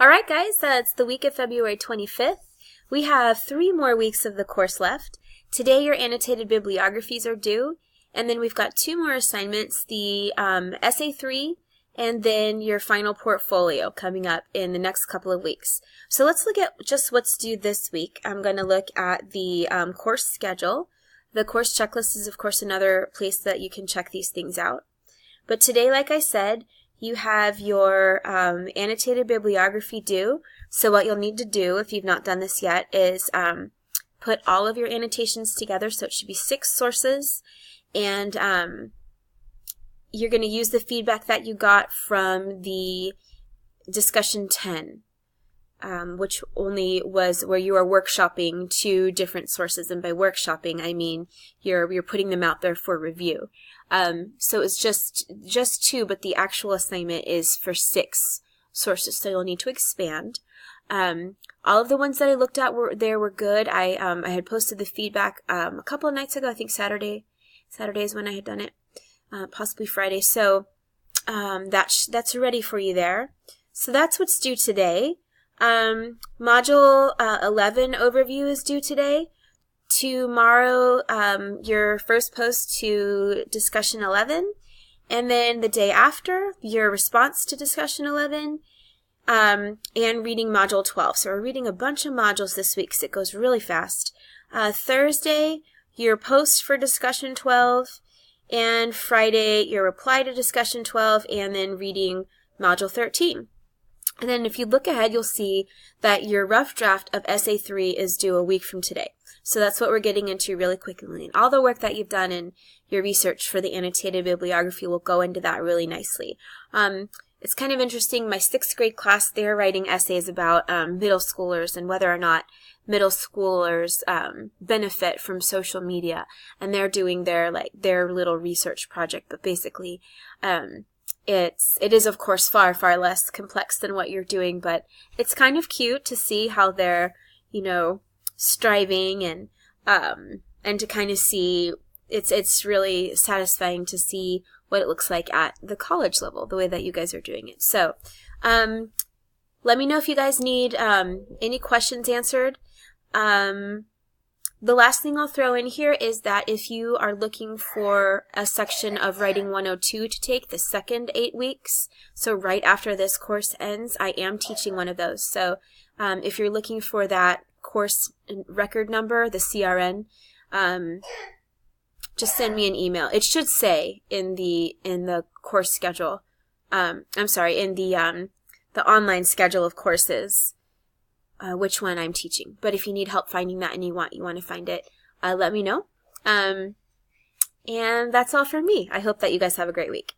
All right, guys, it's the week of February 25th. We have 3 more weeks of the course left. Today, your annotated bibliographies are due, and then we've got 2 more assignments, the Essay 3 and then your final portfolio coming up in the next couple of weeks. So let's look at just what's due this week. I'm going to look at the course schedule. The course checklist is, of course, another place that you can check these things out. But today, like I said, you have your annotated bibliography due. So what you'll need to do, if you've not done this yet, is put all of your annotations together. So it should be 6 sources. And you're going to use the feedback that you got from the discussion 10, which only was where you are workshopping 2 different sources. And by workshopping, I mean you're putting them out there for review. So it's just 2, but the actual assignment is for 6 sources, so you'll need to expand. All of the ones that I looked at were good. I had posted the feedback a couple of nights ago. I think Saturday is when I had done it, possibly Friday. So that's ready for you there. So that's what's due today. Module 11 overview is due today. Tomorrow, your first post to discussion 11, and then the day after, your response to discussion 11, and reading module 12. So we're reading a bunch of modules this week because it goes really fast. Thursday, your post for discussion 12, and Friday, your reply to discussion 12, and then reading module 13. And then if you look ahead, you'll see that your rough draft of Essay 3 is due a week from today. So that's what we're getting into really quickly. And all the work that you've done in your research for the annotated bibliography will go into that really nicely. It's kind of interesting. My 6th grade class, they're writing essays about middle schoolers and whether or not middle schoolers benefit from social media. And they're doing their little research project. But basically, it is, of course, far, far less complex than what you're doing, but it's kind of cute to see how they're, striving and to kind of see, it's really satisfying to see what it looks like at the college level, the way that you guys are doing it. So, let me know if you guys need any questions answered. The last thing I'll throw in here is that if you are looking for a section of Writing 102 to take the second 8 weeks, so right after this course ends, I am teaching one of those. So if you're looking for that course record number, the CRN, just send me an email. It should say in the course schedule, in the online schedule of courses, which one I'm teaching. But if you need help finding that and you want to find it, let me know. And that's all from me. I hope that you guys have a great week.